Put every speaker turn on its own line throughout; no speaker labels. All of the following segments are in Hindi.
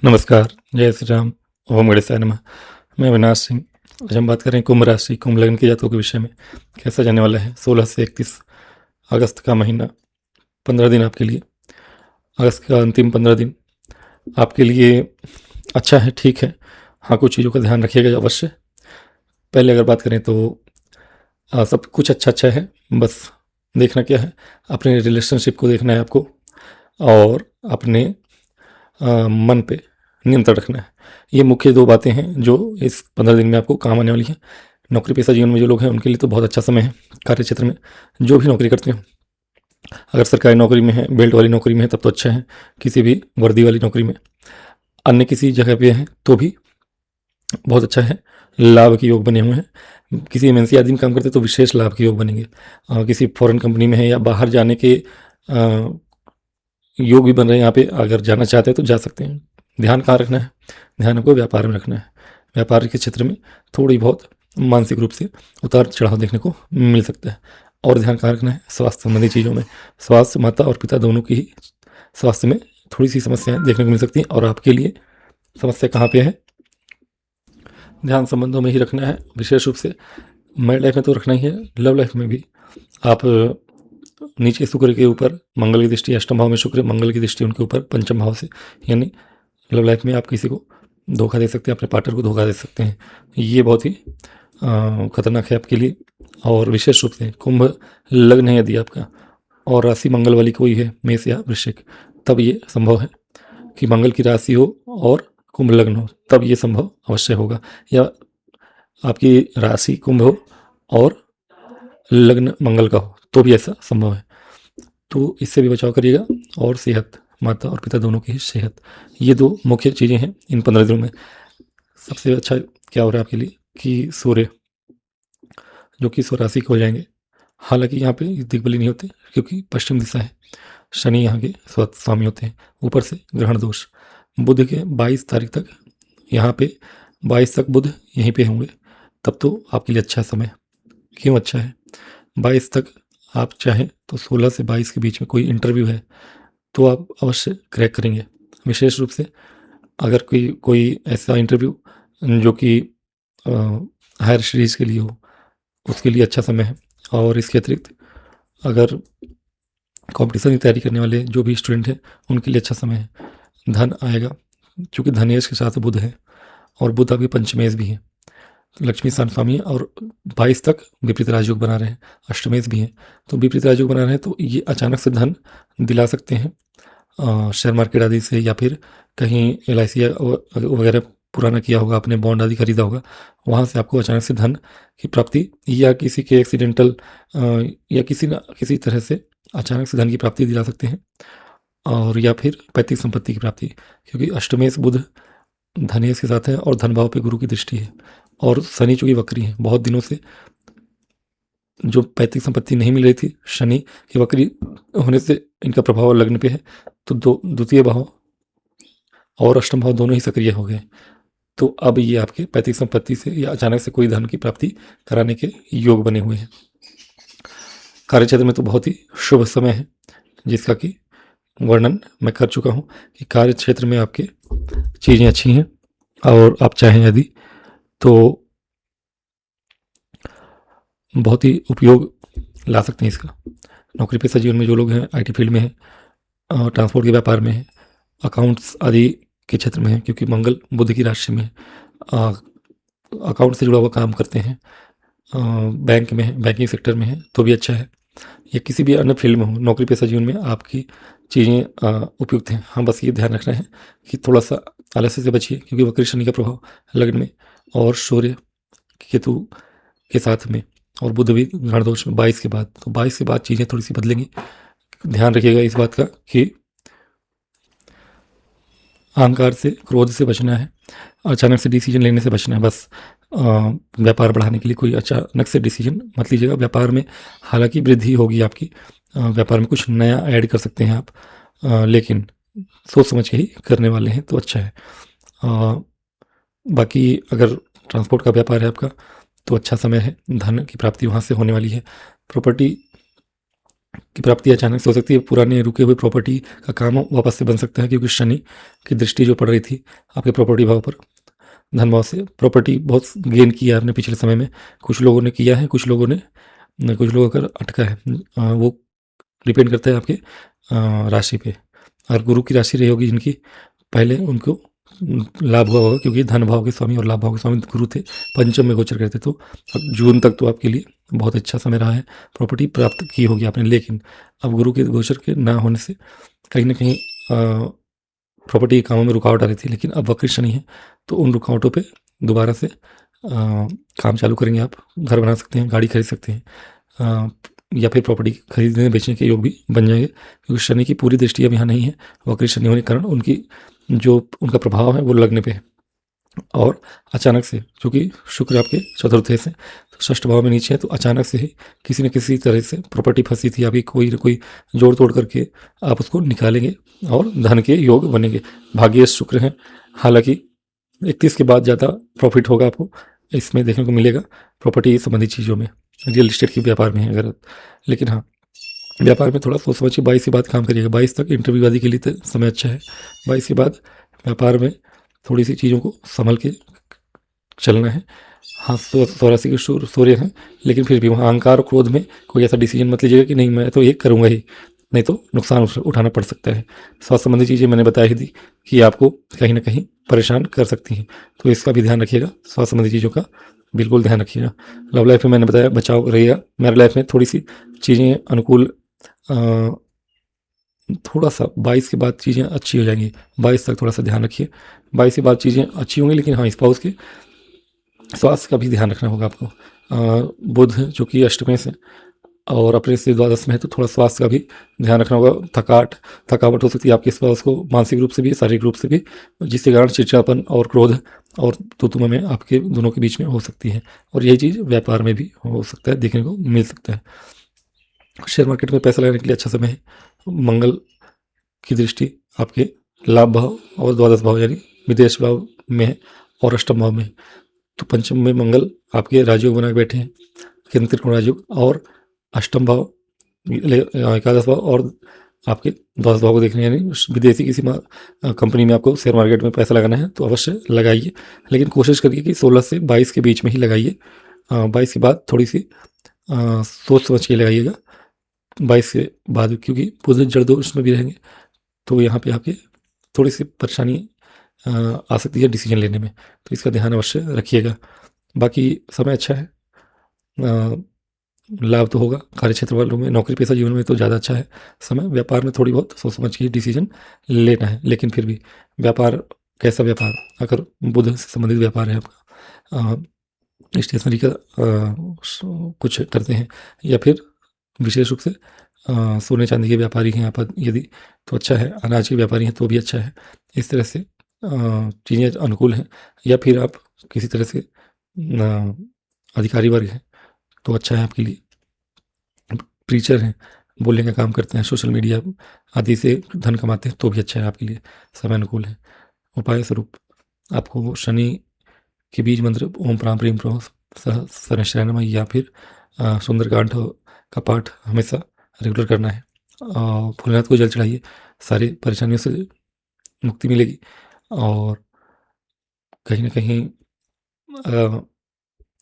नमस्कार, जय श्री राम, ओम गणेशाय नमः। मैं अविनाश सिंह। आज हम बात करें कुंभ राशि, कुंभ लग्न की जातकों के विषय में। कैसा जाने वाला है 16 से 31 अगस्त का महीना, 15 दिन आपके लिए। अगस्त का अंतिम 15 दिन आपके लिए अच्छा है, ठीक है। हाँ, कुछ चीज़ों का ध्यान रखिएगा अवश्य। पहले अगर बात करें तो सब कुछ अच्छा है, बस देखना क्या है, अपने रिलेशनशिप को देखना है आपको, और अपने मन पे नियंत्रण रखना है। ये मुख्य 2 बातें हैं जो इस 15 दिन में आपको काम आने वाली हैं। नौकरी पेशा जीवन में जो लोग हैं उनके लिए तो बहुत अच्छा समय है। कार्य क्षेत्र में जो भी नौकरी करते हैं, अगर सरकारी नौकरी में है, बेल्ट वाली नौकरी में है, तब तो अच्छा है। किसी भी वर्दी वाली नौकरी में, अन्य किसी जगह पे हैं तो भी बहुत अच्छा है। लाभ के योग बने हुए हैं। किसी एमएनसी आदि में काम करते हैं तो विशेष लाभ के योग बनेंगे। किसी फॉरेन कंपनी में है या बाहर जाने के योग भी बन रहे हैं। यहाँ पे अगर जाना चाहते हैं तो जा सकते हैं। ध्यान कहाँ रखना है? ध्यान आपको व्यापार में रखना है। व्यापार के क्षेत्र में थोड़ी बहुत मानसिक रूप से उतार चढ़ाव देखने को मिल सकता है। और ध्यान कहाँ रखना है? स्वास्थ्य संबंधी चीज़ों में। स्वास्थ्य, माता और पिता दोनों की ही स्वास्थ्य में थोड़ी सी समस्याएं देखने को मिल सकती हैं। और आपके लिए समस्या कहाँ पे है? ध्यान संबंधों में ही रखना है विशेष रूप से। मैरिड लाइफ में तो रखना ही है, लव लाइफ में भी आप नीचे शुक्र के ऊपर मंगल की दृष्टि, अष्टम भाव में शुक्र, मंगल की दृष्टि उनके ऊपर पंचम भाव से, यानी लव लाइफ में आप किसी को धोखा दे सकते हैं, अपने पार्टनर को धोखा दे सकते हैं। ये बहुत ही खतरनाक है आपके लिए। और विशेष रूप से कुंभ लग्न है यदि आपका, और राशि मंगल वाली कोई है, मेष या वृश्चिक, तब ये संभव है कि मंगल की राशि हो और कुंभ लग्न हो, तब ये संभव अवश्य होगा। या आपकी राशि कुंभ हो और लग्न मंगल का हो तो भी ऐसा संभव है। तो इससे भी बचाव करिएगा। और सेहत, माता और पिता दोनों की ही सेहत, ये 2 मुख्य चीज़ें हैं इन 15 दिनों में। सबसे अच्छा क्या हो रहा है आपके लिए कि सूर्य जो कि स्वराशि को हो जाएंगे। हालांकि यहाँ पे दिग्बली नहीं होते क्योंकि पश्चिम दिशा है। शनि यहाँ के स्वामी होते हैं। ऊपर से ग्रहण दोष। बुध के 22 तारीख तक यहाँ पे, 22 तक बुध यहीं पे होंगे, तब तो आपके लिए अच्छा समय। क्यों अच्छा है? 22 तक आप चाहें तो 16 से 22 के बीच में कोई इंटरव्यू है तो आप अवश्य क्रैक करेंगे। विशेष रूप से अगर कोई कोई ऐसा इंटरव्यू जो कि हायर स्टडीज़ के लिए हो, उसके लिए अच्छा समय है। और इसके अतिरिक्त अगर कॉम्पिटिशन की तैयारी करने वाले जो भी स्टूडेंट हैं उनके लिए अच्छा समय है। धन आएगा क्योंकि धनेश के साथ बुध है, और बुध अभी पंचमेश भी है, लक्ष्मी स्थान स्वामी है, और 22 तक विपरीत राजयोग बना रहे हैं, अष्टमेश भी हैं। तो विपरीत राजयोग बना रहे हैं तो ये अचानक से धन दिला सकते हैं शेयर मार्केट आदि से, या फिर कहीं LIC वगैरह पुराना किया होगा आपने, बॉन्ड आदि खरीदा होगा, वहाँ से आपको अचानक से धन की प्राप्ति, या किसी के एक्सीडेंटल या किसी न किसी तरह से अचानक से धन की प्राप्ति दिला सकते हैं। और या फिर पैतृक संपत्ति की प्राप्ति, क्योंकि अष्टमेश बुध धनेश के साथ है और धन भाव पे गुरु की दृष्टि है। और शनि चूंकि वक्री है, बहुत दिनों से जो पैतृक संपत्ति नहीं मिल रही थी, शनि की वक्री होने से इनका प्रभाव लग्न पे है, तो द्वितीय भाव और अष्टम भाव दोनों ही सक्रिय हो गए। तो अब ये आपके पैतृक संपत्ति से या अचानक से कोई धन की प्राप्ति कराने के योग बने हुए हैं। कार्यक्षेत्र में तो बहुत ही शुभ समय है, जिसका कि वर्णन मैं कर चुका हूँ कि कार्य क्षेत्र में आपके चीज़ें अच्छी हैं, और आप चाहें यदि तो बहुत ही उपयोग ला सकते हैं इसका। नौकरी पेशा जीवन में जो लोग हैं, IT फील्ड में हैं, ट्रांसपोर्ट के व्यापार में हैं, अकाउंट्स आदि के क्षेत्र में हैं, क्योंकि मंगल बुध की राशि में अकाउंट से जुड़ा हुआ काम करते हैं, बैंक में है, बैंकिंग सेक्टर में है, तो भी अच्छा है। या किसी भी अन्य फील्ड में हो, नौकरी पेशा जीवन में आपकी चीज़ें उपयुक्त हैं। हाँ, बस ये ध्यान रखना है कि थोड़ा सा आलस्य से बचिए, क्योंकि वक्र शनि का प्रभाव लग्न में, और सूर्य केतु के साथ में, और बुध भी ग्रहण दोष में 22 के बाद। तो 22 के बाद चीज़ें थोड़ी सी बदलेंगी। ध्यान रखिएगा इस बात का कि अहंकार से, क्रोध से बचना है, अचानक से डिसीजन लेने से बचना है। बस व्यापार बढ़ाने के लिए कोई अचानक से डिसीजन मत लीजिएगा। व्यापार में हालांकि वृद्धि होगी आपकी, व्यापार में कुछ नया ऐड कर सकते हैं आप, लेकिन सोच समझ के ही करने वाले हैं तो अच्छा है। बाकी अगर ट्रांसपोर्ट का व्यापार है आपका तो अच्छा समय है, धन की प्राप्ति वहाँ से होने वाली है। प्रॉपर्टी की प्राप्ति अचानक से हो सकती है। पुराने रुके हुए प्रॉपर्टी का काम वापस से बन सकता है, क्योंकि शनि की दृष्टि जो पड़ रही थी आपके प्रॉपर्टी भाव पर, धन भाव से, प्रॉपर्टी बहुत गेन किया है आपने पिछले समय में। कुछ लोगों ने किया है, कुछ लोगों का अटका है। वो डिपेंड करता है आपके राशि पे। और गुरु की राशि रही होगी जिनकी, पहले उनको लाभ हुआ होगा, क्योंकि धन भाव के स्वामी और लाभ भाव के स्वामी गुरु थे, पंचम में गोचर करते। तो अब जून तक तो आपके लिए बहुत अच्छा समय रहा है, प्रॉपर्टी प्राप्त की होगी आपने। लेकिन अब गुरु के गोचर के ना होने से कहीं ना कहीं प्रॉपर्टी के कामों में रुकावट आ रही थी। लेकिन अब वक्र शनि है, तो उन रुकावटों पे दोबारा से काम चालू करेंगे आप। घर बना सकते हैं, गाड़ी खरीद सकते हैं, या फिर प्रॉपर्टी खरीदने बेचने के योग भी बन जाएंगे, क्योंकि शनि की पूरी दृष्टि अब यहाँ नहीं है। वक्र शनि होने के कारण उनकी जो उनका प्रभाव है वो लगने पे है। और अचानक से, क्योंकि शुक्र आपके चतुर्थ से तो षष्ठ भाव में नीचे है, तो अचानक से ही किसी न किसी तरह से प्रॉपर्टी फंसी थी अभी, कोई न कोई जोड़ तोड़ करके आप उसको निकालेंगे और धन के योग बनेंगे। भाग्य शुक्र है, हालांकि 31 के बाद ज़्यादा प्रॉफिट होगा आपको इसमें देखने को मिलेगा, प्रॉपर्टी संबंधी चीज़ों में, रियल इस्टेट के व्यापार में है अगर। लेकिन हाँ, व्यापार में थोड़ा सोच समझ के 22 के बाद काम करिएगा। 22 तक इंटरव्यू आदि के लिए तो समय अच्छा है। 22 के बाद व्यापार में थोड़ी सी चीज़ों को संभल के चलना है। हाँ, 84 के सूर्य हैं, लेकिन फिर भी वहाँ अहंकार और क्रोध में कोई ऐसा डिसीजन मत लीजिएगा कि नहीं मैं तो ये करूँगा ही, नहीं तो नुकसान उठाना पड़ सकता है। स्वास्थ्य संबंधी चीज़ें मैंने बता ही दी कि आपको कहीं ना कहीं परेशान कर सकती हैं, तो इसका भी ध्यान रखिएगा। स्वास्थ्य संबंधी चीज़ों का बिल्कुल ध्यान रखिएगा। लव लाइफ में मैंने बताया बचाव रहिएगा। मैरिज लाइफ में थोड़ी सी चीज़ें अनुकूल, थोड़ा सा 22 के बाद चीज़ें अच्छी हो जाएंगी। 22 तक थोड़ा सा ध्यान रखिए। 22 के बाद चीज़ें अच्छी होंगी, लेकिन हाँ, स्पाउस के स्वास्थ्य का भी ध्यान रखना होगा आपको। बुध जो कि अष्टमें से और अपने से द्वादश में है, तो थोड़ा स्वास्थ्य का भी ध्यान रखना होगा। थकावट हो सकती है आपके स्पाउस को, मानसिक रूप से भी, शारीरिक रूप से भी, जिसके कारण चिड़चिड़ापन और क्रोध और तुतुमा में आपके दोनों के बीच में हो सकती है। और यही चीज़ व्यापार में भी हो सकता है, देखने को मिल सकता है। शेयर मार्केट में पैसा लगाने के लिए अच्छा समय है। मंगल की दृष्टि आपके लाभ भाव और द्वादश भाव यानी विदेश भाव में है और अष्टम भाव में। तो पंचम में मंगल आपके राजयोग बना के बैठे हैं, केंद्र त्रिकोण राजयोग, और अष्टम भाव, एकादश भाव और आपके द्वादश भाव को देखने, यानी विदेशी किसी कंपनी में आपको शेयर मार्केट में पैसा लगाना है तो अवश्य लगाइए, लेकिन कोशिश करिए कि 16 से 22 के बीच में ही लगाइए। 22 के बाद थोड़ी सी सोच समझ के लगाइएगा। 22 के बाद, क्योंकि बुध जड़ दोष में भी रहेंगे, तो यहाँ पे आपके थोड़ी सी परेशानी आ सकती है डिसीजन लेने में, तो इसका ध्यान अवश्य रखिएगा। बाकी समय अच्छा है, लाभ तो होगा। कार्य क्षेत्र वालों में, नौकरी पेशा जीवन में तो ज़्यादा अच्छा है समय। व्यापार में थोड़ी बहुत सोच समझ के डिसीजन लेना है, लेकिन फिर भी व्यापार, कैसा व्यापार, अगर बुध से संबंधित व्यापार है आपका, स्टेशनरी का कुछ करते हैं, या फिर विशेष रूप से सोने चांदी के व्यापारी हैं आप यदि, तो अच्छा है। अनाज के व्यापारी हैं तो भी अच्छा है। इस तरह से चीज़ें अनुकूल हैं। या फिर आप किसी तरह से अधिकारी वर्ग हैं तो अच्छा है आपके लिए। प्रीचर हैं, बोलने का काम करते हैं, सोशल मीडिया आदि से धन कमाते हैं तो भी अच्छा है आपके लिए, समय अनुकूल है। उपाय स्वरूप आपको शनि के बीज मंत्र ओम प्राम प्रेम प्रो शनिश्चराय या फिर सुंदरकांड का पाठ हमेशा रेगुलर करना है। भोलेनाथ को जल चढ़ाइए, सारी परेशानियों से मुक्ति मिलेगी। और कहीं ना कहीं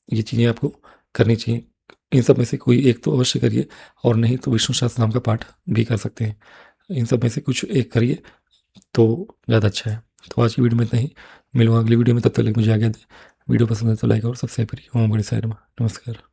ये चीज़ें आपको करनी चाहिए। इन सब में से कोई एक तो अवश्य करिए, और नहीं तो विष्णु सहस्त्र नाम का पाठ भी कर सकते हैं। इन सब में से कुछ एक करिए तो ज़्यादा अच्छा है। तो आज की वीडियो में इतना ही, मिलूंगा अगली वीडियो में, तब तक मुझे आज्ञा दें। वीडियो पसंद है तो लाइक और सब्सक्राइब करिए। ओम गणेशाय नमः। नमस्कार।